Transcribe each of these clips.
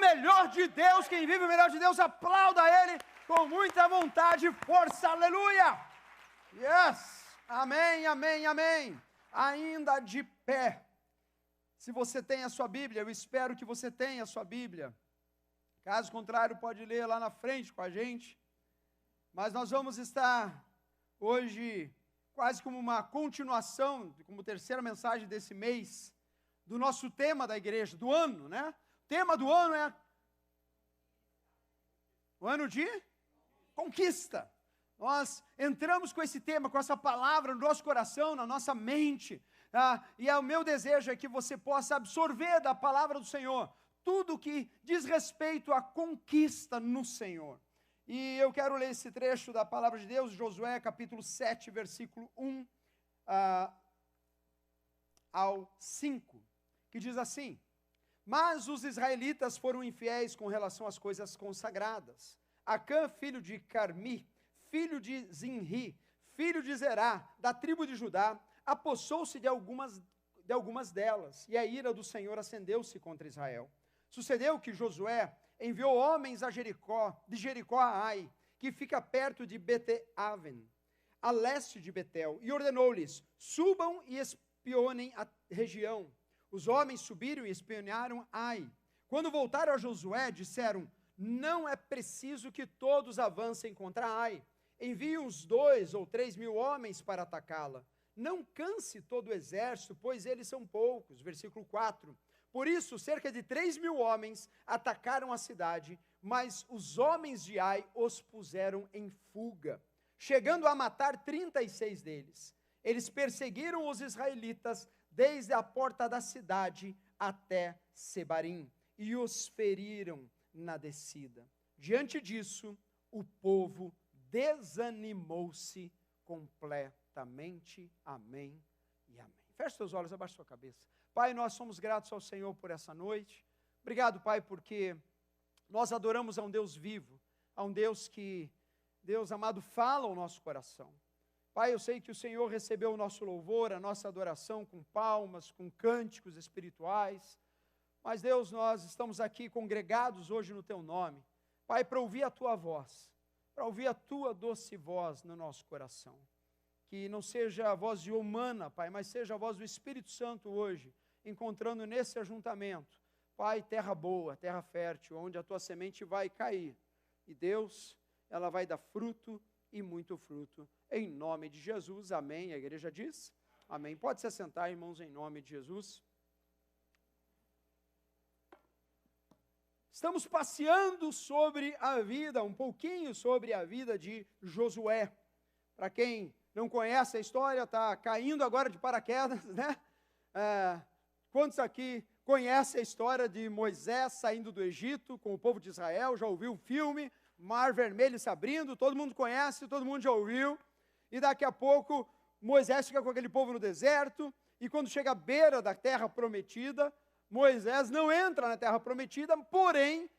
melhor de Deus. Quem vive o melhor de Deus, aplauda Ele com muita vontade e força, aleluia! Yes! Amém, amém, amém. Ainda de pé. Se você tem a sua Bíblia, eu espero que você tenha a sua Bíblia. Caso contrário, pode ler lá na frente com a gente. Mas nós vamos estar hoje quase como uma continuação, como terceira mensagem desse mês, do nosso tema da igreja, do ano, né? O tema do ano é o ano de conquista. Nós entramos com esse tema, com essa palavra no nosso coração, na nossa mente, e o meu desejo é que você possa absorver da palavra do Senhor tudo que diz respeito à conquista no Senhor. E eu quero ler esse trecho da palavra de Deus, Josué capítulo 7, versículo 1 ao 5, que diz assim: Mas os israelitas foram infiéis com relação às coisas consagradas. Acã, filho de Carmi, filho de Zinri, filho de Zerá, da tribo de Judá, apossou-se de algumas delas, e a ira do Senhor acendeu-se contra Israel. Sucedeu que Josué enviou homens a de Jericó a Ai, que fica perto de Bete-Aven, a leste de Betel, e ordenou-lhes: subam e espionem a região. Os homens subiram e espionaram Ai. Quando voltaram a Josué, disseram: não é preciso que todos avancem contra Ai. Envie uns 2 ou 3 mil homens para atacá-la. Não canse todo o exército, pois eles são poucos. Versículo 4. Por isso, cerca de 3 mil homens atacaram a cidade, mas os homens de Ai os puseram em fuga, chegando a matar 36 deles. Eles perseguiram os israelitas desde a porta da cidade até Sebarim, e os feriram na descida. Diante disso, o povo desanimou-se completamente. Amém e amém. Feche seus olhos, abaixe sua cabeça. Pai, nós somos gratos ao Senhor por essa noite. Obrigado, Pai, porque nós adoramos a um Deus vivo, a um Deus que, Deus amado, fala ao nosso coração. Pai, eu sei que o Senhor recebeu o nosso louvor, a nossa adoração com palmas, com cânticos espirituais. Mas, Deus, nós estamos aqui congregados hoje no Teu nome, Pai, para ouvir a Tua voz, para ouvir a Tua doce voz no nosso coração. Que não seja a voz de humana, Pai, mas seja a voz do Espírito Santo hoje, encontrando nesse ajuntamento, Pai, terra boa, terra fértil, onde a Tua semente vai cair. E Deus, ela vai dar fruto e muito fruto, em nome de Jesus, amém. A igreja diz, amém. Pode se assentar, irmãos, em nome de Jesus. Estamos passeando sobre a vida, um pouquinho sobre a vida de Josué. Para quem não conhece a história, está caindo agora de paraquedas, né? Quantos aqui conhecem a história de Moisés saindo do Egito com o povo de Israel? Já ouviu o filme, Mar Vermelho se abrindo? Todo mundo conhece, todo mundo já ouviu. E daqui a pouco, Moisés fica com aquele povo no deserto, e quando chega à beira da terra prometida, Moisés não entra na terra prometida, porém,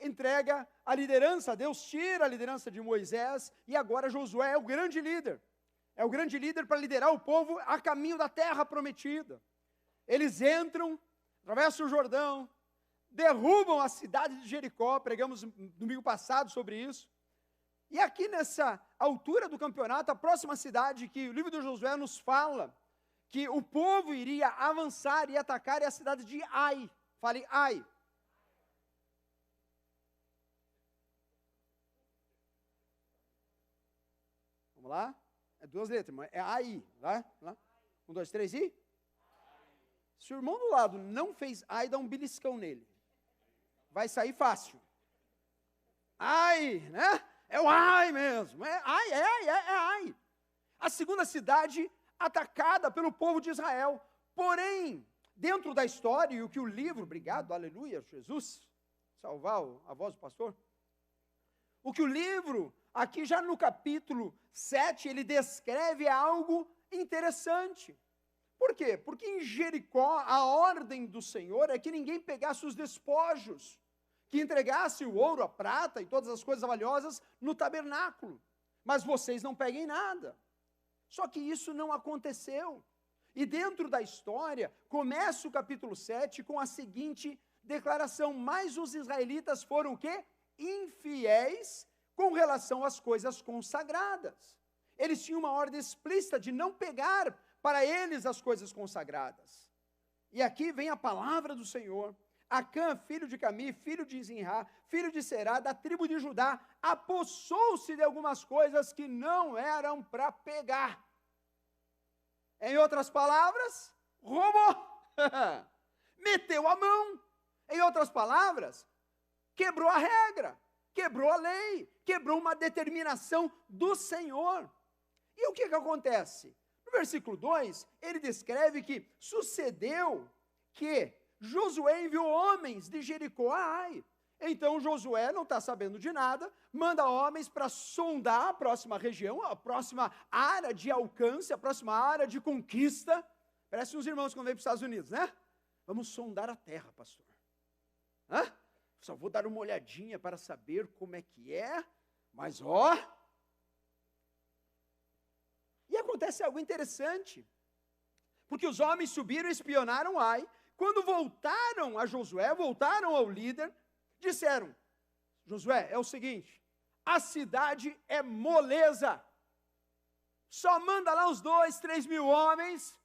entrega a liderança, Deus tira a liderança de Moisés, e agora Josué é o grande líder. É o grande líder para liderar o povo a caminho da terra prometida. Eles entram, atravessam o Jordão, derrubam a cidade de Jericó, pregamos domingo passado sobre isso. E aqui nessa altura do campeonato, a próxima cidade que o livro de Josué nos fala, que o povo iria avançar e atacar é a cidade de Ai. Fale Ai. Vamos lá? É 2 letras, mas é Ai. Lá? 1, 2, 3 e? Se o irmão do lado não fez Ai, dá um beliscão nele. Vai sair fácil. Ai, né? É o Ai mesmo. É Ai. A segunda cidade atacada pelo povo de Israel. Porém, dentro da história, e o que o livro, obrigado, aleluia, Jesus, salvar a voz do pastor, o que o livro, aqui já no capítulo 7, ele descreve algo interessante. Por quê? Porque em Jericó, a ordem do Senhor é que ninguém pegasse os despojos, que entregasse o ouro, a prata e todas as coisas valiosas no tabernáculo. Mas vocês não peguem nada. Só que isso não aconteceu. E dentro da história, começa o capítulo 7 com a seguinte declaração, mas os israelitas foram o quê? Infiéis com relação às coisas consagradas. Eles tinham uma ordem explícita de não pegar para eles as coisas consagradas. E aqui vem a palavra do Senhor. Acã, filho de Cami, filho de Zinrá, filho de Será, da tribo de Judá, apossou-se de algumas coisas que não eram para pegar. Em outras palavras, roubou. Meteu a mão. Em outras palavras, quebrou a regra, quebrou a lei, quebrou uma determinação do Senhor. E o que acontece? No versículo 2, ele descreve que sucedeu que Josué enviou homens de Jericó a Ai. Então Josué não está sabendo de nada, manda homens para sondar a próxima região, a próxima área de alcance, a próxima área de conquista. Parece uns irmãos quando vêm para os Estados Unidos, né? Vamos sondar a terra, pastor. Hã? Só vou dar uma olhadinha para saber como é que é, mas ó. E acontece algo interessante, porque os homens subiram e espionaram Ai. Quando voltaram a Josué, voltaram ao líder, disseram: Josué, é o seguinte, a cidade é moleza, só manda lá uns 2, 3 mil homens,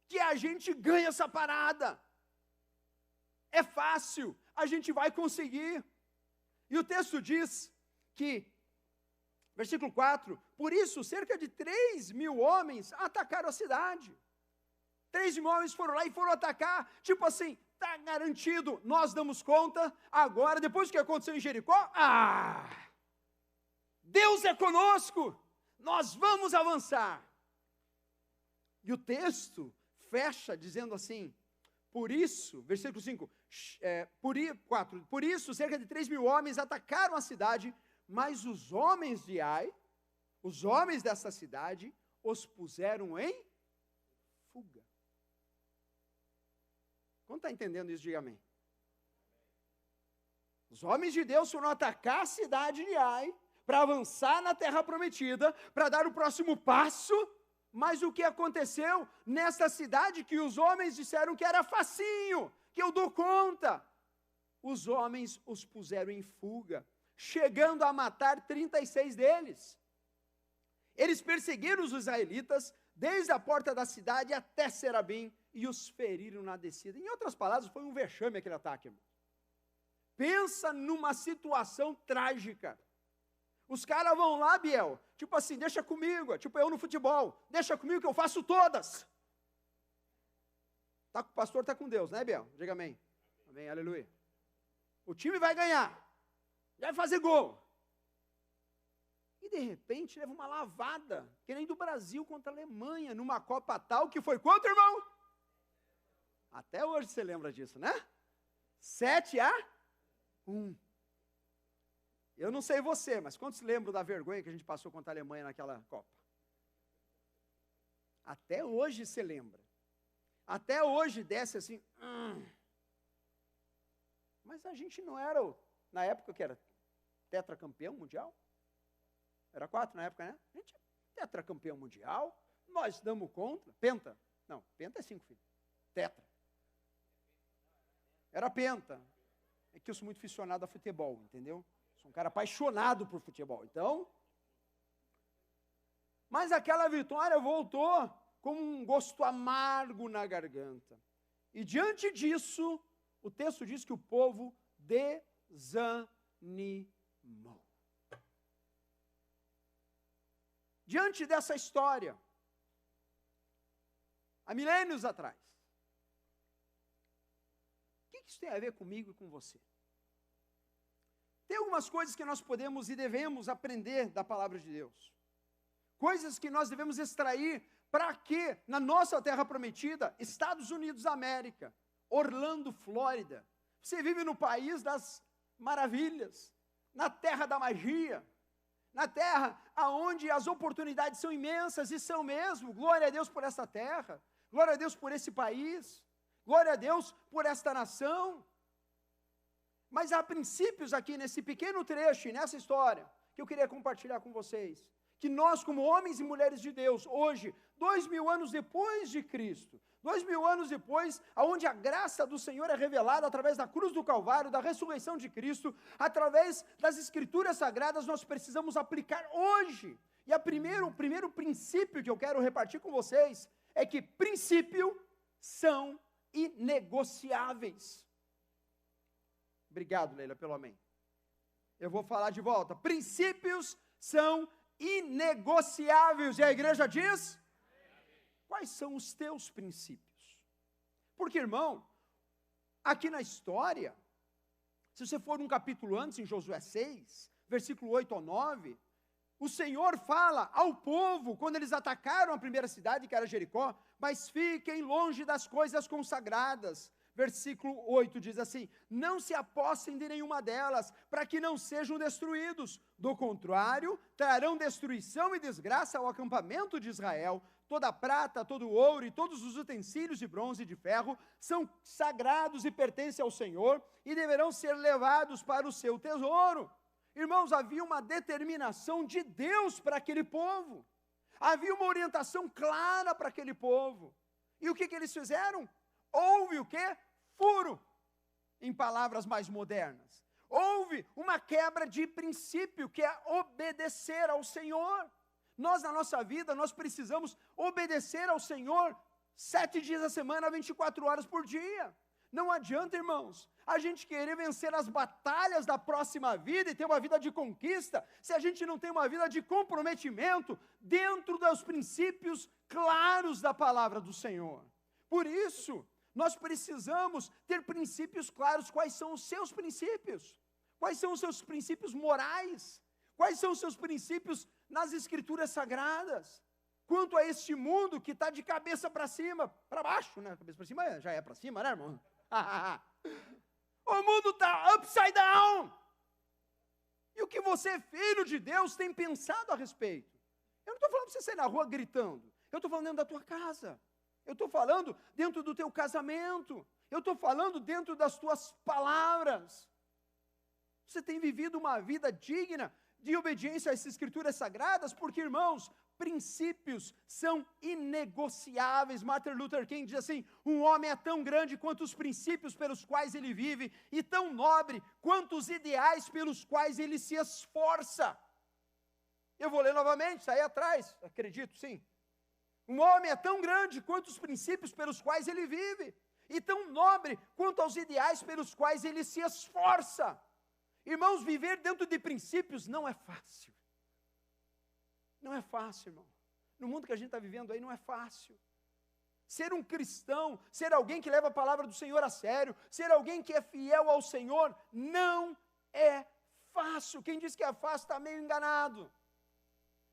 que a gente ganha essa parada, é fácil, a gente vai conseguir. E o texto diz que, versículo 4, por isso cerca de 3 mil homens atacaram a cidade. 3 mil homens foram lá e foram atacar, tipo assim, está garantido, nós damos conta. Agora, depois do que aconteceu em Jericó, Deus é conosco, nós vamos avançar. E o texto fecha dizendo assim, por isso, versículo 5, por isso cerca de 3 mil homens atacaram a cidade, mas os homens de Ai, os homens dessa cidade, os puseram em fuga. Quando está entendendo isso, diga amém. Os homens de Deus foram atacar a cidade de Ai, para avançar na terra prometida, para dar o próximo passo, mas o que aconteceu nessa cidade que os homens disseram que era facinho, que eu dou conta, os homens os puseram em fuga, chegando a matar 36 deles. Eles perseguiram os israelitas desde a porta da cidade até Serabim e os feriram na descida. Em outras palavras, foi um vexame aquele ataque, irmão. Pensa numa situação trágica. Os caras vão lá, Biel, tipo assim, deixa comigo, tipo eu no futebol, deixa comigo que eu faço todas. O pastor está com Deus, né, Biel? Diga amém. Amém, aleluia. O time vai ganhar, vai fazer gol. E de repente leva uma lavada, que nem do Brasil contra a Alemanha, numa Copa tal, que foi quanto, irmão? Até hoje você lembra disso, né? 7-1. Eu não sei você, mas quantos lembram da vergonha que a gente passou contra a Alemanha naquela Copa? Até hoje você lembra. Até hoje desce assim. Mas a gente não era, na época que era tetracampeão mundial? Era 4 na época, né? A gente é tetracampeão mundial, nós damos conta. Penta. Não, penta é 5, filho. Tetra. Era penta. É que eu sou muito aficionado a futebol, entendeu? Sou um cara apaixonado por futebol. Então, mas aquela vitória voltou com um gosto amargo na garganta. E diante disso, o texto diz que o povo desanimou. Diante dessa história, há milênios atrás, o que isso tem a ver comigo e com você? Tem algumas coisas que nós podemos e devemos aprender da palavra de Deus. Coisas que nós devemos extrair para que, na nossa terra prometida, Estados Unidos da América, Orlando, Flórida, você vive no país das maravilhas, na terra da magia, na terra onde as oportunidades são imensas, e são mesmo. Glória a Deus por essa terra, glória a Deus por esse país, glória a Deus por esta nação. Mas há princípios aqui nesse pequeno trecho, nessa história, que eu queria compartilhar com vocês, que nós como homens e mulheres de Deus, hoje, 2000 anos depois de Cristo. 2000 anos depois, onde a graça do Senhor é revelada através da cruz do Calvário, da ressurreição de Cristo, através das Escrituras Sagradas, nós precisamos aplicar hoje. E o primeiro princípio que eu quero repartir com vocês é que princípios são inegociáveis. Obrigado, Leila, pelo amém. Eu vou falar de volta. Princípios são inegociáveis. E a igreja diz... Quais são os teus princípios? Porque, irmão, aqui na história, se você for um capítulo antes, em Josué 6, versículo 8 ao 9, o Senhor fala ao povo, quando eles atacaram a primeira cidade, que era Jericó, mas fiquem longe das coisas consagradas. Versículo 8 diz assim: não se apossem de nenhuma delas, para que não sejam destruídos. Do contrário, trarão destruição e desgraça ao acampamento de Israel. Toda a prata, todo o ouro e todos os utensílios de bronze e de ferro são sagrados e pertencem ao Senhor e deverão ser levados para o seu tesouro. Irmãos, havia uma determinação de Deus para aquele povo. Havia uma orientação clara para aquele povo. E o que eles fizeram? Houve o quê? Furo, em palavras mais modernas. Houve uma quebra de princípio, que é obedecer ao Senhor. Nós, na nossa vida, nós precisamos obedecer ao Senhor 7 dias da semana, 24 horas por dia. Não adianta, irmãos, a gente querer vencer as batalhas da próxima vida e ter uma vida de conquista, se a gente não tem uma vida de comprometimento dentro dos princípios claros da palavra do Senhor. Por isso, nós precisamos ter princípios claros. Quais são os seus princípios? Quais são os seus princípios morais? Quais são os seus princípios nas Escrituras Sagradas? Quanto a este mundo que está de cabeça para cima, para baixo, né? Cabeça para cima já é para cima, né, irmão? O mundo está upside down. E o que você, filho de Deus, tem pensado a respeito? Eu não estou falando para você sair na rua gritando. Eu estou falando dentro da tua casa. Eu estou falando dentro do teu casamento. Eu estou falando dentro das tuas palavras. Você tem vivido uma vida digna de obediência às Escrituras Sagradas? Porque, irmãos, princípios são inegociáveis. Martin Luther King diz assim: um homem é tão grande quanto os princípios pelos quais ele vive, e tão nobre quanto os ideais pelos quais ele se esforça. Eu vou ler novamente, está aí atrás, acredito, sim. Um homem é tão grande quanto os princípios pelos quais ele vive, e tão nobre quanto aos ideais pelos quais ele se esforça. Irmãos, viver dentro de princípios não é fácil. Não é fácil, irmão. No mundo que a gente está vivendo aí, não é fácil. Ser um cristão, ser alguém que leva a palavra do Senhor a sério, ser alguém que é fiel ao Senhor, não é fácil. Quem diz que é fácil está meio enganado.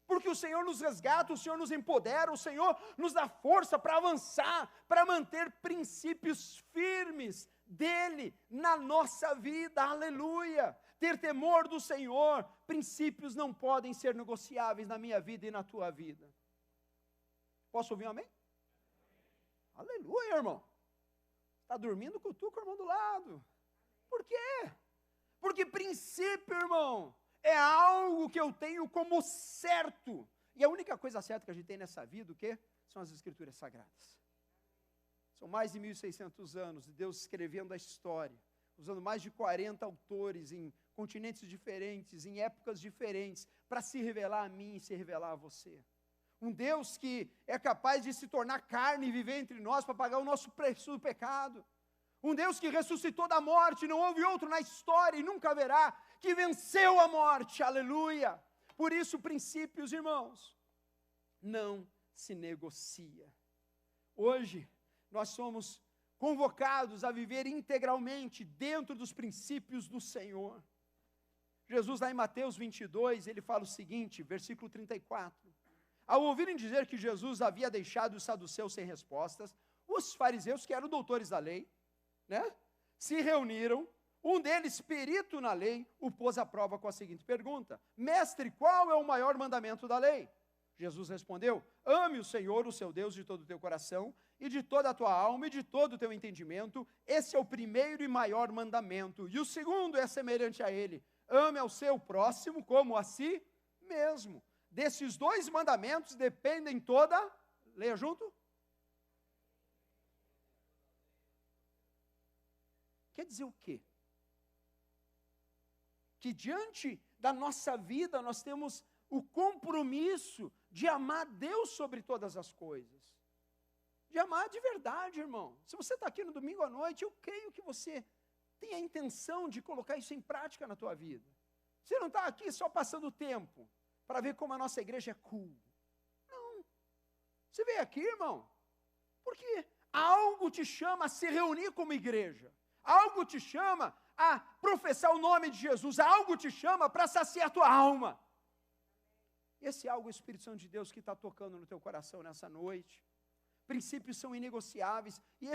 Porque o Senhor nos resgata, o Senhor nos empodera, o Senhor nos dá força para avançar, para manter princípios firmes dele na nossa vida, aleluia. Ter temor do Senhor, princípios não podem ser negociáveis na minha vida e na tua vida. Posso ouvir um amém? Aleluia, irmão. Está dormindo, cutuca o irmão do lado. Por quê? Porque princípio, irmão, é algo que eu tenho como certo. E a única coisa certa que a gente tem nessa vida, o quê? São as Escrituras Sagradas. São mais de 1.600 anos de Deus escrevendo a história, usando mais de 40 autores em continentes diferentes, em épocas diferentes, para se revelar a mim e se revelar a você. Um Deus que é capaz de se tornar carne e viver entre nós para pagar o nosso preço do pecado. Um Deus que ressuscitou da morte, não houve outro na história e nunca haverá, que venceu a morte, aleluia. Por isso, princípios, irmãos, não se negocia. Hoje, nós somos convocados a viver integralmente dentro dos princípios do Senhor. Jesus, lá em Mateus 22, ele fala o seguinte, versículo 34. Ao ouvirem dizer que Jesus havia deixado os saduceus sem respostas, os fariseus, que eram doutores da lei, se reuniram. Um deles, perito na lei, o pôs à prova com a seguinte pergunta: mestre, qual é o maior mandamento da lei? Jesus respondeu: ame o Senhor, o seu Deus, de todo o teu coração, e de toda a tua alma, e de todo o teu entendimento. Esse é o primeiro e maior mandamento. E o segundo é semelhante a ele: ame ao seu próximo como a si mesmo. Desses dois mandamentos dependem toda Leia junto. Quer dizer o quê? Que diante da nossa vida nós temos o compromisso de amar Deus sobre todas as coisas. De amar de verdade, irmão. Se você está aqui no domingo à noite, eu creio que você tem a intenção de colocar isso em prática na tua vida. Você não está aqui só passando tempo para ver como a nossa igreja é cool. Não. Você veio aqui, irmão, porque algo te chama a se reunir como igreja. Algo te chama a professar o nome de Jesus. Algo te chama para saciar a tua alma. Esse algo é o Espírito Santo de Deus que está tocando no teu coração nessa noite. Princípios são inegociáveis. E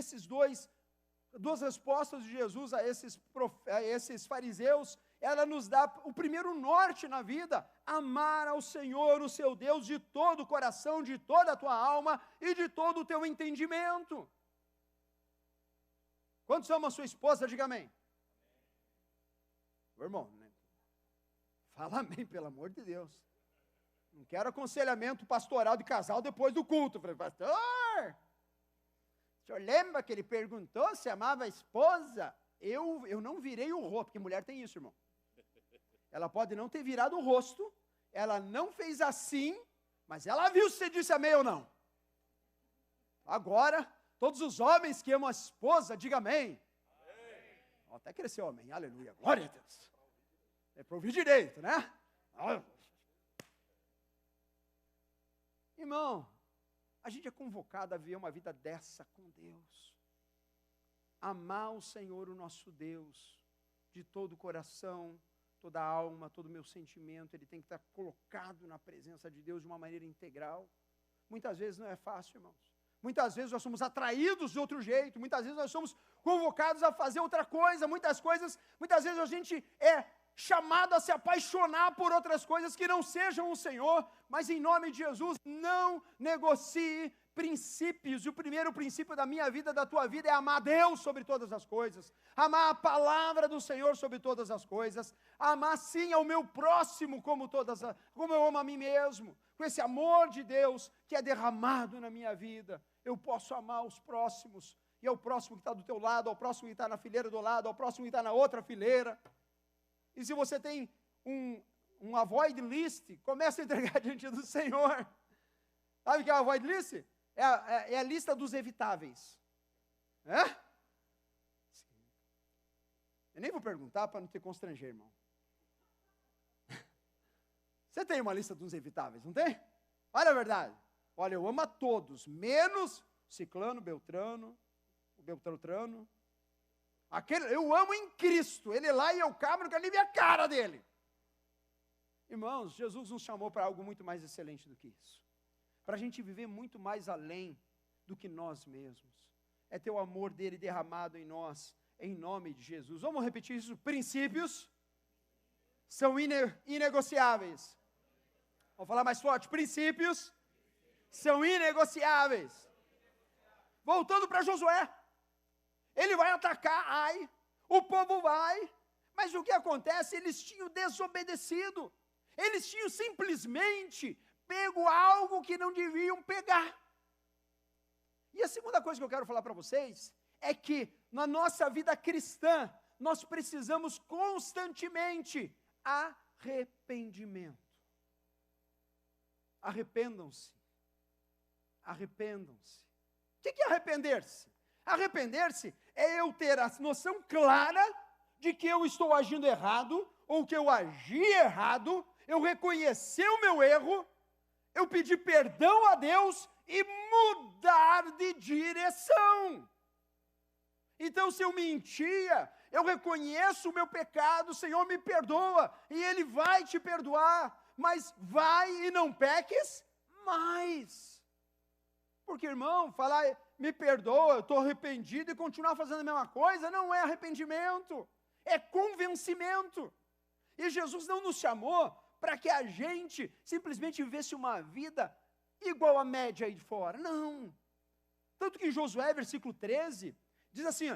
duas respostas de Jesus a esses fariseus, ela nos dá o primeiro norte na vida: amar ao Senhor, o seu Deus, de todo o coração, de toda a tua alma e de todo o teu entendimento. Quantos amam a sua esposa? Diga amém. Meu irmão, né? Fala amém, pelo amor de Deus. Não quero aconselhamento pastoral de casal depois do culto. Eu falei, pastor, o senhor lembra que ele perguntou se amava a esposa? Eu não virei o rosto, porque mulher tem isso, irmão. Ela pode não ter virado o rosto, ela não fez assim, mas ela viu se você disse amém ou não. Agora, todos os homens que amam a esposa, diga amém. Amém. Até cresceu amém, aleluia, glória a Deus. É para ouvir direito, né? Irmão, a gente é convocado a viver uma vida dessa com Deus. Amar o Senhor, o nosso Deus, de todo o coração, toda a alma, todo o meu sentimento, ele tem que estar colocado na presença de Deus de uma maneira integral. Muitas vezes não é fácil, irmãos. Muitas vezes nós somos atraídos de outro jeito, muitas vezes nós somos convocados a fazer outra coisa, muitas vezes a gente é chamado a se apaixonar por outras coisas que não sejam o Senhor, mas em nome de Jesus, não negocie princípios. E o primeiro princípio da minha vida, da tua vida, é amar Deus sobre todas as coisas, amar a palavra do Senhor sobre todas as coisas, amar sim ao meu próximo como eu amo a mim mesmo. Com esse amor de Deus que é derramado na minha vida, eu posso amar os próximos, e ao próximo que está do teu lado, ao próximo que está na fileira do lado, ao próximo que está na outra fileira. E se você tem um avoid list, comece a entregar diante do Senhor. Sabe o que é o avoid list? É a lista dos evitáveis. É? Eu nem vou perguntar para não te constranger, irmão. Você tem uma lista dos evitáveis, não tem? Olha a verdade. Olha, eu amo a todos, menos Ciclano, Beltrano, o Beltrano. Eu amo em Cristo. Ele lá e eu cá, não quero nem ver a cara dele. Irmãos, Jesus nos chamou para algo muito mais excelente do que isso. Para a gente viver muito mais além do que nós mesmos. É ter o amor dele derramado em nós, em nome de Jesus. Vamos repetir isso? Princípios são inegociáveis. Vamos falar mais forte. Princípios são inegociáveis. Voltando para Josué. Ele vai atacar Ai, o povo vai, mas o que acontece? Eles tinham desobedecido, eles tinham simplesmente pego algo que não deviam pegar. E a segunda coisa que eu quero falar para vocês é que na nossa vida cristã, nós precisamos constantemente arrependimento. Arrependam-se. Arrependam-se. O que é arrepender-se? Arrepender-se é eu ter a noção clara de que eu estou agindo errado, ou que eu agi errado, eu reconhecer o meu erro, eu pedir perdão a Deus e mudar de direção. Então, se eu mentia, eu reconheço o meu pecado, o Senhor me perdoa, e Ele vai te perdoar, mas vai e não peques mais. Porque, irmão, falar me perdoa, eu estou arrependido e continuar fazendo a mesma coisa, não é arrependimento, é convencimento. E Jesus não nos chamou para que a gente simplesmente vivesse uma vida igual à média aí de fora, não. Tanto que em Josué, versículo 13, diz assim,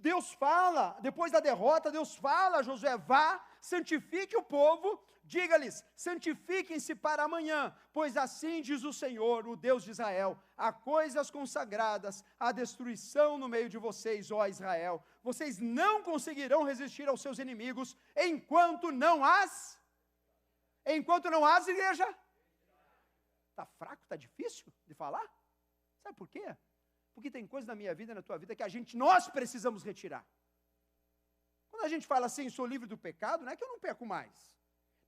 Deus fala, depois da derrota, Deus fala a Josué, vá, santifique o povo, diga-lhes, santifiquem-se para amanhã, pois assim diz o Senhor, o Deus de Israel, há coisas consagradas, há destruição no meio de vocês, ó Israel. Vocês não conseguirão resistir aos seus inimigos, enquanto não as, igreja. Está fraco, está difícil de falar? Sabe por quê? Porque tem coisa na minha vida e na tua vida que nós precisamos retirar. Quando a gente fala assim, sou livre do pecado, não é que eu não peco mais.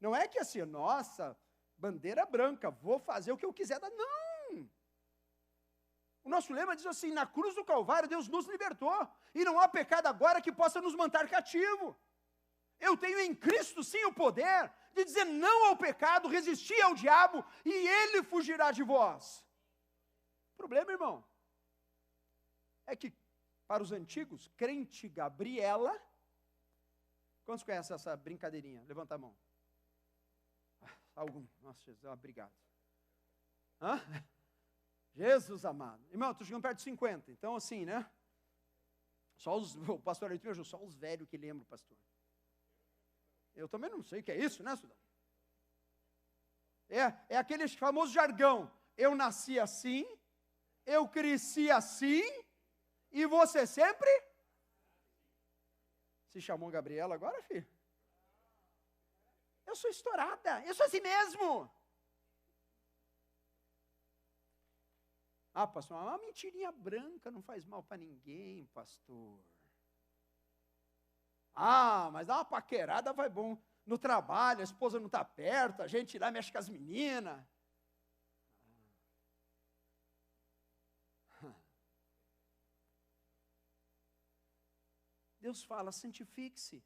Não é que assim, nossa, bandeira branca, vou fazer o que eu quiser. Não! O nosso lema diz assim, na cruz do Calvário, Deus nos libertou. E não há pecado agora que possa nos manter cativo. Eu tenho em Cristo, sim, o poder de dizer não ao pecado, resistir ao diabo, e ele fugirá de vós. O problema, irmão, é que, para os antigos, crente Gabriela, quantos conhecem essa brincadeirinha? Levanta a mão. Algum? Nossa, Jesus, obrigado. Hã? Jesus amado. Irmão, estou chegando perto de 50, então assim, né? O pastor Ayrton me ajudou, só os velhos que lembram, pastor. Eu também não sei o que é isso, né, Sudão? É aquele famoso jargão. Eu nasci assim, eu cresci assim, e você sempre? Se chamou Gabriela agora, filho? Eu sou estourada, eu sou assim mesmo. Ah, pastor, uma mentirinha branca não faz mal para ninguém, pastor. Ah, mas dá uma paquerada vai bom. No trabalho, a esposa não está perto, a gente lá mexe com as meninas. Deus fala, santifique-se.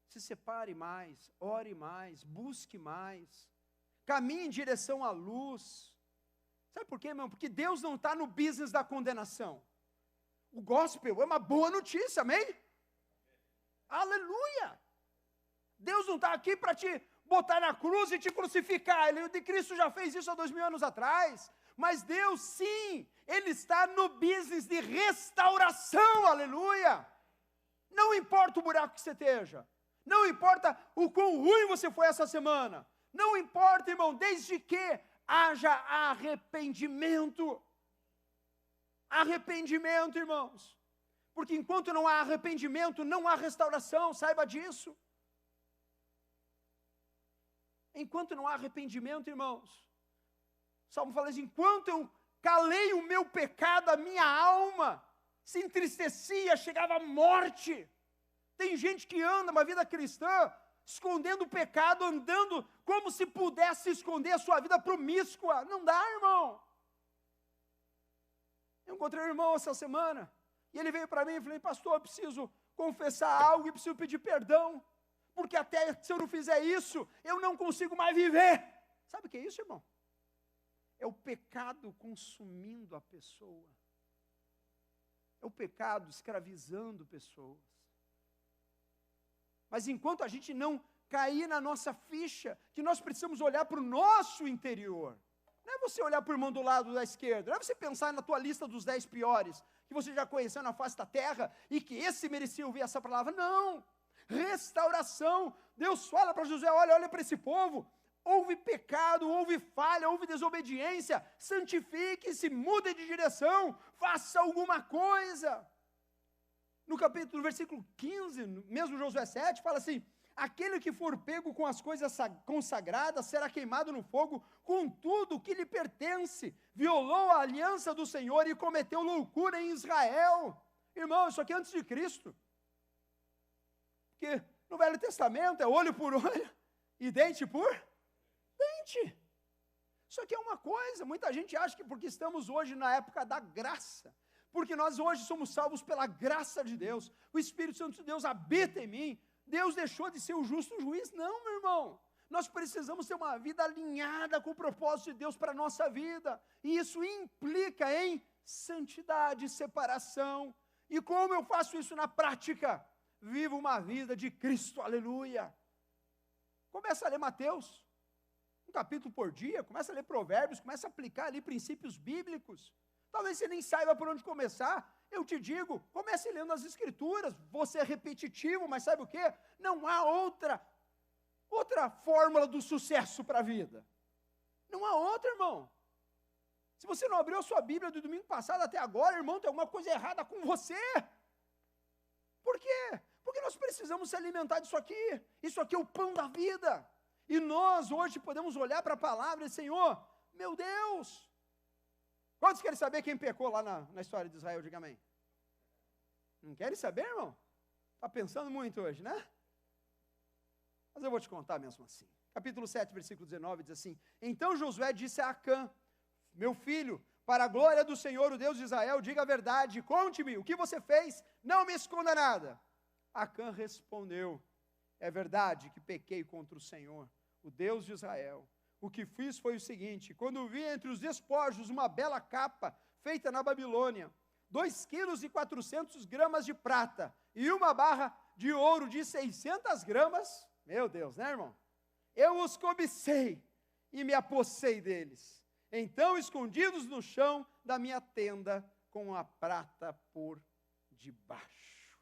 Se separe mais, ore mais, busque mais. Caminhe em direção à luz. Sabe por quê, irmão? Porque Deus não está no business da condenação. O gospel é uma boa notícia, amém? Aleluia! Deus não está aqui para te botar na cruz e te crucificar. O de Cristo já fez isso há 2000 anos atrás. Mas Deus, sim, Ele está no business de restauração, aleluia! Não importa o buraco que você esteja. Não importa o quão ruim você foi essa semana. Não importa, irmão, desde que haja arrependimento. Arrependimento, irmãos. Porque enquanto não há arrependimento, não há restauração, saiba disso. Enquanto não há arrependimento, irmãos. O Salmo fala assim, enquanto eu calei o meu pecado, a minha alma se entristecia, chegava a morte. Tem gente que anda uma vida cristã, escondendo o pecado, andando como se pudesse esconder a sua vida promíscua. Não dá, irmão. Eu encontrei um irmão essa semana, e ele veio para mim e falou, pastor, eu preciso confessar algo e preciso pedir perdão, porque até se eu não fizer isso, eu não consigo mais viver. Sabe o que é isso, irmão? É o pecado consumindo a pessoa. É o pecado escravizando pessoas. Mas enquanto a gente não cair na nossa ficha, que nós precisamos olhar para o nosso interior. Não é você olhar para o irmão do lado da esquerda, não é você pensar na tua lista dos 10 piores, que você já conheceu na face da terra, e que esse merecia ouvir essa palavra. Não! Restauração. Deus fala para José, olha para esse povo, houve pecado, houve falha, houve desobediência, santifique-se, mude de direção, faça alguma coisa. No versículo 15, mesmo Josué 7, fala assim, aquele que for pego com as coisas consagradas será queimado no fogo com tudo que lhe pertence, violou a aliança do Senhor e cometeu loucura em Israel. Irmão, isso aqui é antes de Cristo. Porque no Velho Testamento é olho por olho e dente por dente. Isso aqui é uma coisa, muita gente acha que porque estamos hoje na época da graça, porque nós hoje somos salvos pela graça de Deus, o Espírito Santo de Deus habita em mim, Deus deixou de ser o justo juiz. Não, meu irmão, nós precisamos ter uma vida alinhada com o propósito de Deus para a nossa vida, e isso implica em santidade, separação. E como eu faço isso na prática? Vivo uma vida de Cristo, aleluia. Começa a ler Mateus, um capítulo por dia, começa a ler Provérbios, começa a aplicar ali princípios bíblicos. Talvez você nem saiba por onde começar. Eu te digo, comece lendo as Escrituras. Você é repetitivo, mas sabe o quê? Não há outra fórmula do sucesso para a vida. Não há outra, irmão. Se você não abriu a sua Bíblia do domingo passado até agora, irmão, tem alguma coisa errada com você. Por quê? Porque nós precisamos se alimentar disso aqui. Isso aqui é o pão da vida. E nós hoje podemos olhar para a palavra e dizer, Senhor, meu Deus. Quantos querem saber quem pecou lá na história de Israel? Diga amém. Não querem saber, irmão? Está pensando muito hoje, né? Mas eu vou te contar mesmo assim. Capítulo 7, versículo 19, diz assim, então Josué disse a Acã, meu filho, para a glória do Senhor, o Deus de Israel, diga a verdade, conte-me, o que você fez, não me esconda nada. Acã respondeu, é verdade que pequei contra o Senhor, o Deus de Israel. O que fiz foi o seguinte, quando vi entre os despojos uma bela capa, feita na Babilônia, 2,4 quilos de prata, e uma barra de ouro de 600 gramas, meu Deus, né, irmão? Eu os cobicei e me apossei deles. Então, escondidos no chão da minha tenda, com a prata por debaixo.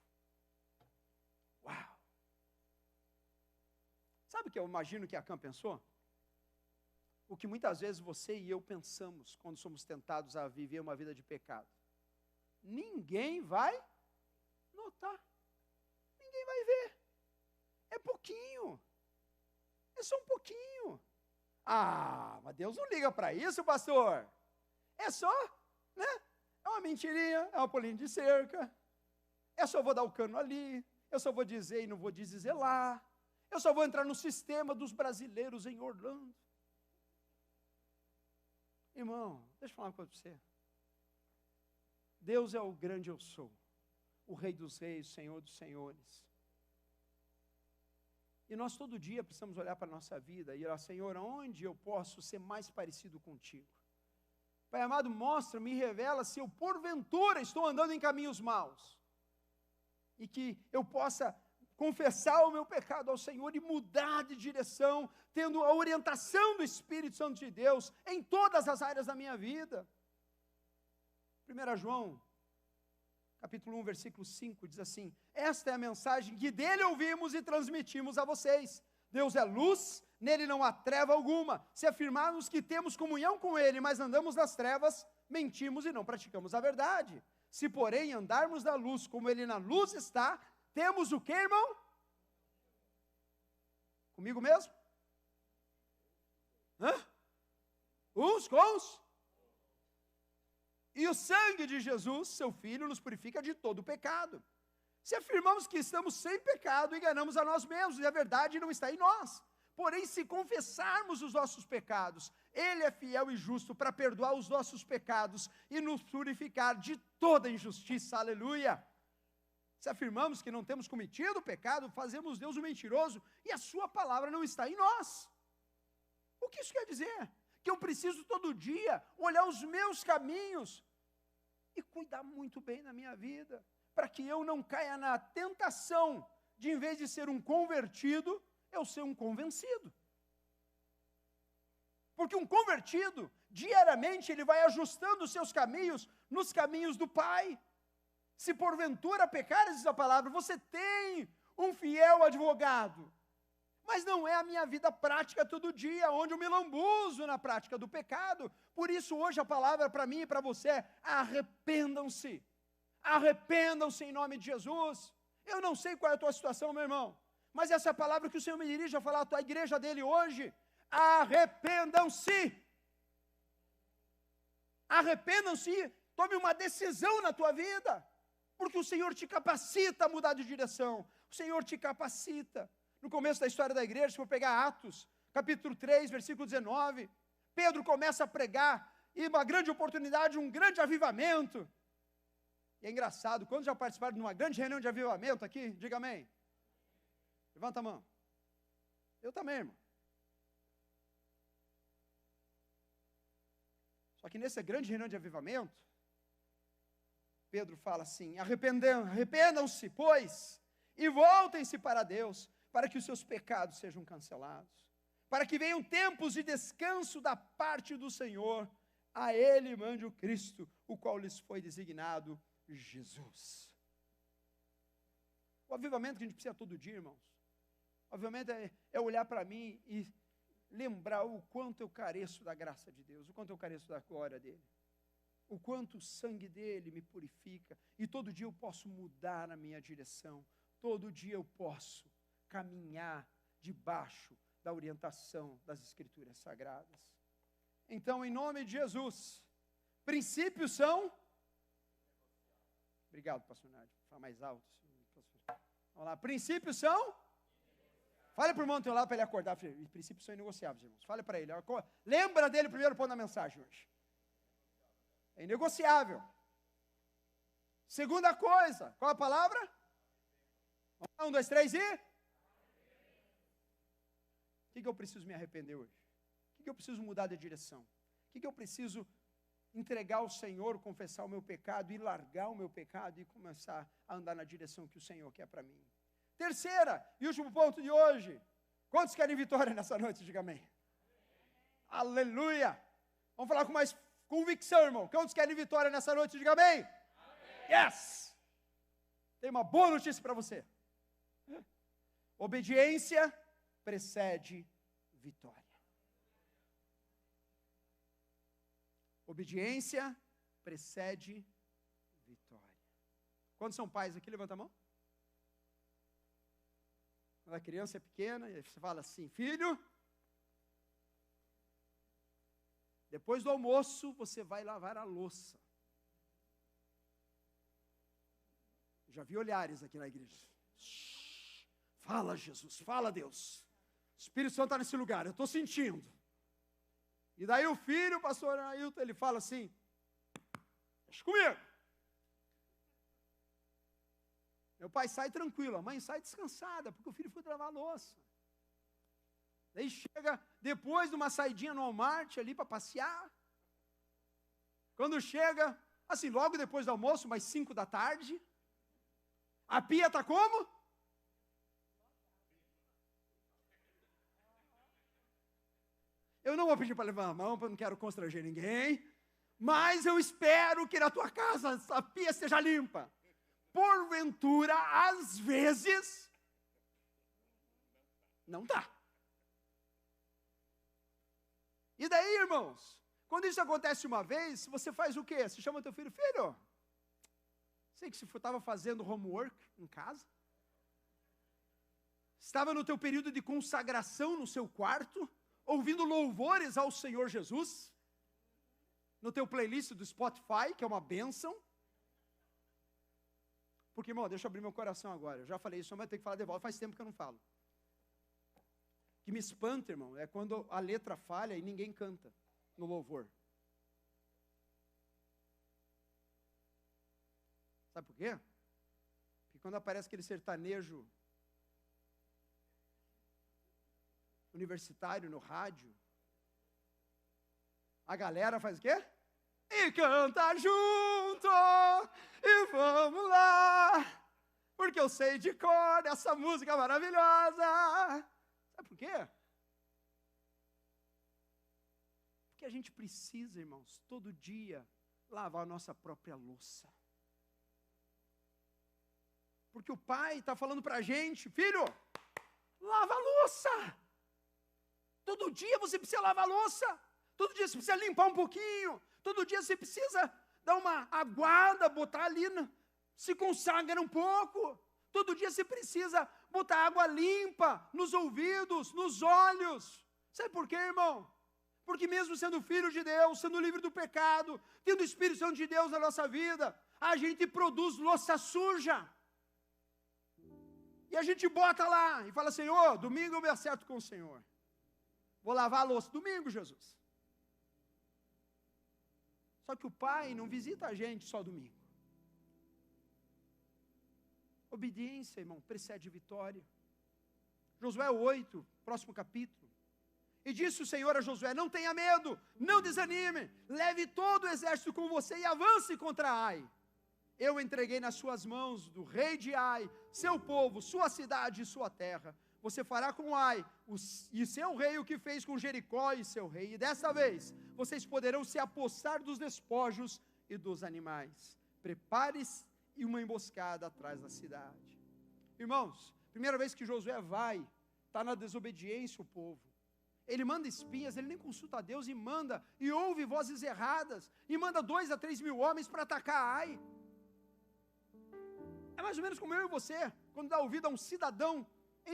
Uau! Sabe o que eu imagino que Acã pensou? O que muitas vezes você e eu pensamos quando somos tentados a viver uma vida de pecado. Ninguém vai notar. Ninguém vai ver. É pouquinho. É só um pouquinho. Ah, mas Deus não liga para isso, pastor. É só, né? É uma mentirinha, é uma polinha de cerca. Eu só vou dar o cano ali. Eu só vou dizer e não vou dizer lá. Eu só vou entrar no sistema dos brasileiros em Orlando. Irmão, deixa eu falar uma coisa para você. Deus é o grande eu sou. O Rei dos Reis, o Senhor dos Senhores. E nós todo dia precisamos olhar para a nossa vida e orar, Senhor, onde eu posso ser mais parecido contigo? Pai amado, mostra, me revela se eu porventura estou andando em caminhos maus. E que eu possa confessar o meu pecado ao Senhor e mudar de direção, tendo a orientação do Espírito Santo de Deus em todas as áreas da minha vida. 1 João capítulo 1, versículo 5, diz assim, esta é a mensagem que dele ouvimos e transmitimos a vocês. Deus é luz, nele não há treva alguma. Se afirmarmos que temos comunhão com ele, mas andamos nas trevas, mentimos e não praticamos a verdade. Se, porém, andarmos na luz, como ele na luz está, temos o que, irmão? Comigo mesmo? Uns com os? E o sangue de Jesus, seu Filho, nos purifica de todo o pecado. Se afirmamos que estamos sem pecado, enganamos a nós mesmos, e a verdade não está em nós. Porém, se confessarmos os nossos pecados, Ele é fiel e justo para perdoar os nossos pecados e nos purificar de toda injustiça. Aleluia! Se afirmamos que não temos cometido pecado, fazemos Deus um mentiroso e a sua palavra não está em nós. O que isso quer dizer? Que eu preciso todo dia olhar os meus caminhos e cuidar muito bem da minha vida, para que eu não caia na tentação de, em vez de ser um convertido, eu ser um convencido. Porque um convertido, diariamente, ele vai ajustando os seus caminhos nos caminhos do Pai. Se porventura pecares, diz a palavra, você tem um fiel advogado. Mas não é a minha vida prática todo dia, onde eu me lambuzo na prática do pecado. Por isso hoje a palavra para mim e para você é, arrependam-se. Arrependam-se em nome de Jesus. Eu não sei qual é a tua situação, meu irmão, mas essa é a palavra que o Senhor me dirige a falar à tua igreja dele hoje. Arrependam-se. Arrependam-se, tome uma decisão na tua vida, porque o Senhor te capacita a mudar de direção. O Senhor te capacita. No começo da história da igreja, se for pegar Atos, capítulo 3, versículo 19, Pedro começa a pregar, e uma grande oportunidade, um grande avivamento. E é engraçado, quando já participaram de uma grande reunião de avivamento aqui, diga amém. Levanta a mão. Eu também, irmão. Só que nessa grande reunião de avivamento, Pedro fala assim, arrependam-se, pois, e voltem-se para Deus, para que os seus pecados sejam cancelados, para que venham tempos de descanso da parte do Senhor, a Ele mande o Cristo, o qual lhes foi designado Jesus. O avivamento que a gente precisa todo dia, irmãos. obviamente, é olhar para mim e lembrar o quanto eu careço da graça de Deus, o quanto eu careço da glória dele, o quanto o sangue dele me purifica, e todo dia eu posso mudar a minha direção, todo dia eu posso caminhar debaixo da orientação das Escrituras Sagradas. Então, em nome de Jesus, princípios são... Obrigado, pastor Nádio, fala mais alto. Vamos lá, princípios são... Fale para o irmão do teu lado para ele acordar. Princípios são inegociáveis, irmãos. Fale para ele. Lembra dele primeiro ponto da mensagem hoje. É inegociável. Segunda coisa, qual a palavra? 1, 2, 3 e... O que eu preciso me arrepender hoje? O que eu preciso mudar de direção? O que eu preciso entregar ao Senhor, confessar o meu pecado e largar o meu pecado e começar a andar na direção que o Senhor quer para mim? Terceira e último ponto de hoje. Quantos querem vitória nessa noite? Diga amém. Aleluia. Vamos falar com mais convicção, irmão. Quantos querem vitória nessa noite? Diga amém. Yes. Tem uma boa notícia para você. Obediência precede vitória. Obediência precede vitória. Quantos são pais aqui? Levanta a mão. Quando a criança é pequena, você fala assim: filho, depois do almoço você vai lavar a louça. Já vi olhares aqui na igreja. Shhh, fala, Jesus, fala, Deus. O Espírito Santo está nesse lugar, eu estou sentindo. E daí o filho, o pastor Ailton, ele fala assim: deixa comigo. Meu pai sai tranquilo, a mãe sai descansada, porque o filho foi lavar a louça. Daí chega, depois de uma saidinha no Walmart ali para passear. Quando chega, assim, logo depois do almoço, mais 5 da tarde, a pia está como? Eu não vou pedir para levar a mão, porque eu não quero constranger ninguém, mas eu espero que na tua casa a pia esteja limpa. Porventura, às vezes, não dá. E daí, irmãos, quando isso acontece uma vez, você faz o quê? Você chama teu filho: filho, sei que você estava fazendo homework em casa, estava no teu período de consagração no seu quarto, ouvindo louvores ao Senhor Jesus, no teu playlist do Spotify, que é uma bênção. Porque, irmão, deixa eu abrir meu coração agora. Eu já falei isso, mas eu tenho que falar de volta. Faz tempo que eu não falo. O que me espanta, irmão, é quando a letra falha e ninguém canta no louvor. Sabe por quê? Porque quando aparece aquele sertanejo universitário no rádio, a galera faz o quê? E canta junto, e vamos lá, porque eu sei de cor essa música maravilhosa. Sabe por quê? Porque a gente precisa, irmãos, todo dia lavar a nossa própria louça. Porque o pai está falando para a gente: filho, lava a louça. Todo dia você precisa lavar a louça. Todo dia você precisa limpar um pouquinho. Todo dia você precisa dar uma aguada, botar ali, se consagra um pouco. Todo dia você precisa botar água limpa nos ouvidos, nos olhos. Sabe por quê, irmão? Porque mesmo sendo filho de Deus, sendo livre do pecado, tendo o Espírito Santo de Deus na nossa vida, a gente produz louça suja. E a gente bota lá e fala: Senhor, domingo eu me acerto com o Senhor. Vou lavar a louça. Domingo, Jesus. Só que o pai não visita a gente só domingo. Obediência, irmão, precede vitória. Josué 8, próximo capítulo. E disse o Senhor a Josué: não tenha medo, não desanime, leve todo o exército com você e avance contra Ai. Eu entreguei nas suas mãos do rei de Ai, seu povo, sua cidade e sua terra. Você fará com Ai e seu rei o que fez com Jericó e seu rei. E dessa vez, vocês poderão se apossar dos despojos e dos animais. Prepare-se uma emboscada atrás da cidade. Irmãos, primeira vez que Josué vai Está na desobediência o povo. Ele manda espias, ele nem consulta a Deus e manda, e ouve vozes erradas, e manda 2 a 3 mil homens para atacar Ai. É mais ou menos como eu e você, quando dá ouvido a um cidadão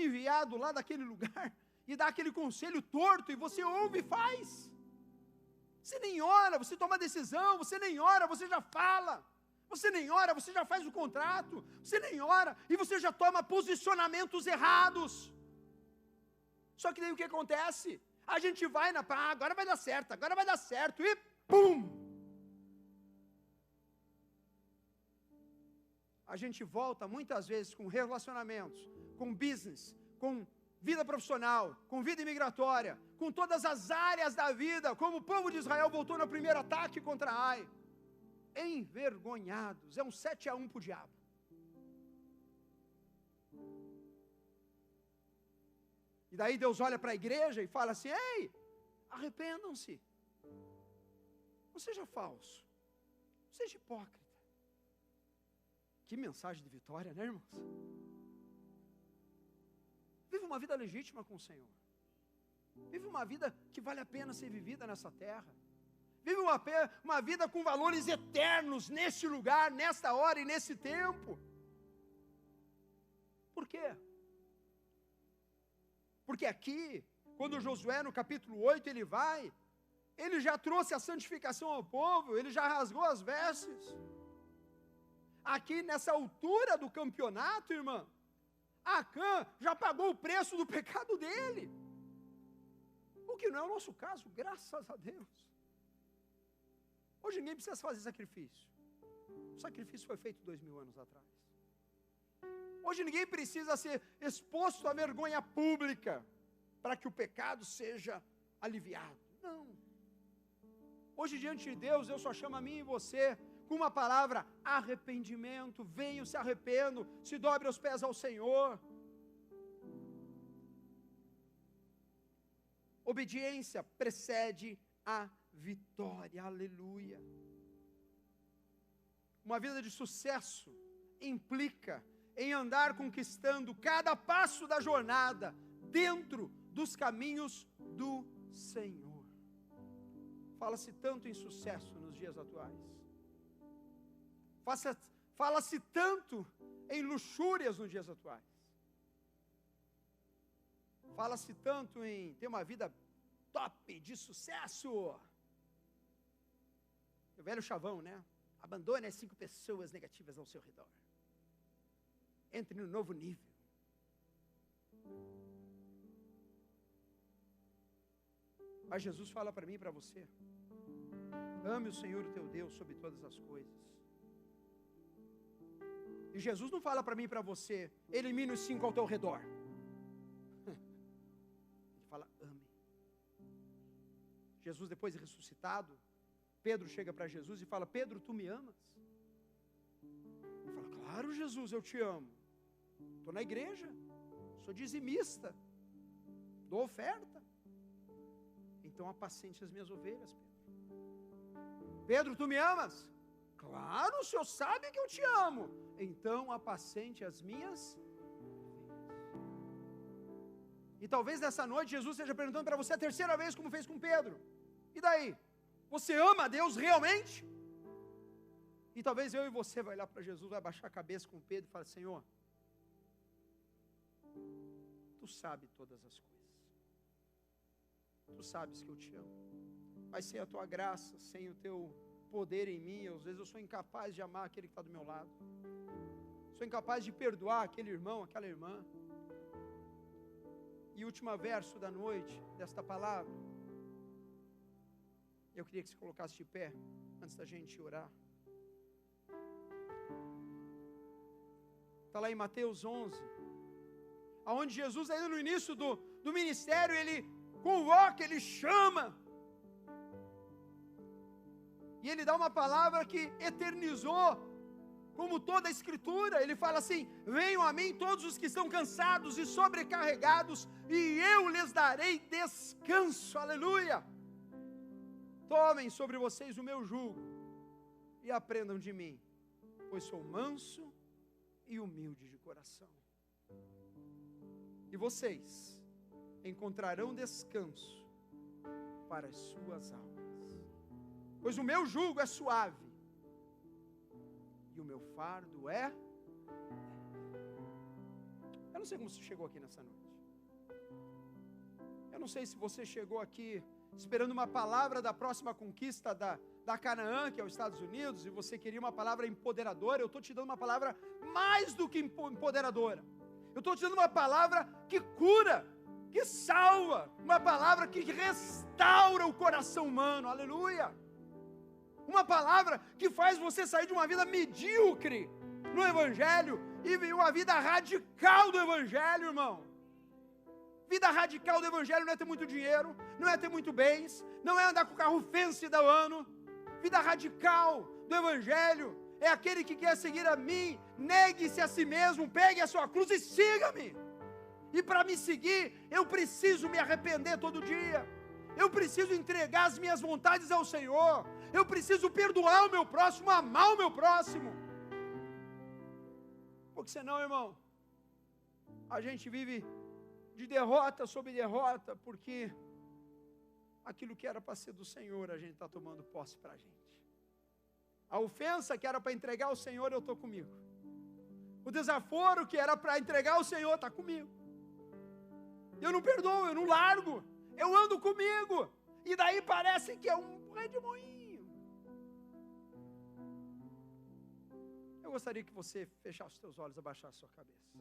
enviado lá daquele lugar, e dá aquele conselho torto, e você ouve e faz. Você nem ora, você toma decisão, você nem ora, você já fala. Você nem ora, você já faz o contrato. Você nem ora, e você já toma posicionamentos errados. Só que daí o que acontece? A gente vai agora vai dar certo, e pum! A gente volta muitas vezes com relacionamentos, com business, com vida profissional, com vida imigratória, com todas as áreas da vida, como o povo de Israel voltou no primeiro ataque contra Ai. Envergonhados, é um 7-1 para o diabo. E daí Deus olha para a igreja e fala assim: ei, arrependam-se, não seja falso, não seja hipócrita. Que mensagem de vitória, né, irmãos? Vive uma vida legítima com o Senhor. Vive uma vida que vale a pena ser vivida nessa terra. Vive uma vida com valores eternos neste lugar, nesta hora e nesse tempo. Por quê? Porque aqui, quando Josué no capítulo 8 ele já trouxe a santificação ao povo, ele já rasgou as vestes. Aqui nessa altura do campeonato, irmã, Acã já pagou o preço do pecado dele. O que não é o nosso caso, graças a Deus. Hoje ninguém precisa fazer sacrifício. O sacrifício foi feito 2000 anos atrás. Hoje ninguém precisa ser exposto à vergonha pública para que o pecado seja aliviado. Não. Hoje diante de Deus, eu só chamo a mim e você com uma palavra: arrependimento. Venham, se arrependam, se dobre aos pés ao Senhor. Obediência precede a vitória. Aleluia. Uma vida de sucesso implica em andar conquistando cada passo da jornada dentro dos caminhos do Senhor. Fala-se tanto em sucesso nos dias atuais. Fala-se tanto em luxúrias nos dias atuais. Fala-se tanto em ter uma vida top, de sucesso. O velho chavão, né? Abandone as 5 pessoas negativas ao seu redor. Entre no novo nível. Mas Jesus fala para mim e para você: ame o Senhor, o teu Deus, sobre todas as coisas. E Jesus não fala para mim e para você: elimine os 5 ao teu redor. Ele fala: ame. Jesus, depois de ressuscitado, Pedro chega para Jesus e fala: Pedro, tu me amas? Ele fala: claro, Jesus, eu te amo. Estou na igreja, sou dizimista, dou oferta. Então apacente as minhas ovelhas, Pedro. Pedro, tu me amas? Claro, o Senhor sabe que eu te amo. Então apacente as minhas ovelhas. E talvez nessa noite Jesus esteja perguntando para você a terceira vez, como fez com Pedro: e daí? Você ama a Deus realmente? E talvez eu e você vai olhar para Jesus, vai baixar a cabeça com Pedro e falar: Senhor, tu sabes todas as coisas. Tu sabes que eu te amo. Mas sem a tua graça, sem o teu poder em mim, às vezes eu sou incapaz de amar aquele que está do meu lado. Sou incapaz de perdoar aquele irmão, aquela irmã. E o último verso da noite, desta palavra, eu queria que você colocasse de pé, antes da gente orar. Está lá em Mateus 11, onde Jesus, ainda no início do ministério, ele convoca, ele chama, e ele dá uma palavra que eternizou, como toda a Escritura. Ele fala assim: venham a mim todos os que estão cansados e sobrecarregados, e eu lhes darei descanso. Aleluia! Tomem sobre vocês o meu jugo, e aprendam de mim, pois sou manso e humilde de coração. E vocês encontrarão descanso para as suas almas. Pois o meu jugo é suave e o meu fardo é... Eu não sei como você chegou aqui nessa noite. Eu não sei se você chegou aqui esperando uma palavra da próxima conquista da Canaã, que é os Estados Unidos, e você queria uma palavra empoderadora. Eu estou te dando uma palavra mais do que empoderadora. Eu estou te dando uma palavra que cura, que salva, uma palavra que restaura o coração humano, aleluia. Uma palavra que faz você sair de uma vida medíocre no Evangelho e viver uma vida radical do Evangelho, irmão. Vida radical do Evangelho não é ter muito dinheiro, não é ter muito bens, não é andar com o carro fancy da ano. Vida radical do Evangelho é aquele que quer seguir a mim, negue-se a si mesmo, pegue a sua cruz e siga-me. E para me seguir, eu preciso me arrepender todo dia. Eu preciso entregar as minhas vontades ao Senhor. Eu preciso perdoar o meu próximo, amar o meu próximo. Porque senão, irmão, a gente vive de derrota sobre derrota, porque aquilo que era para ser do Senhor, a gente está tomando posse para a gente. A ofensa que era para entregar ao Senhor, eu estou comigo. O desaforo que era para entregar ao Senhor, está comigo. Eu não perdoo, eu não largo, eu ando comigo, e daí parece que é um redemoinho. Eu gostaria que você fechasse os teus olhos, abaixasse a sua cabeça.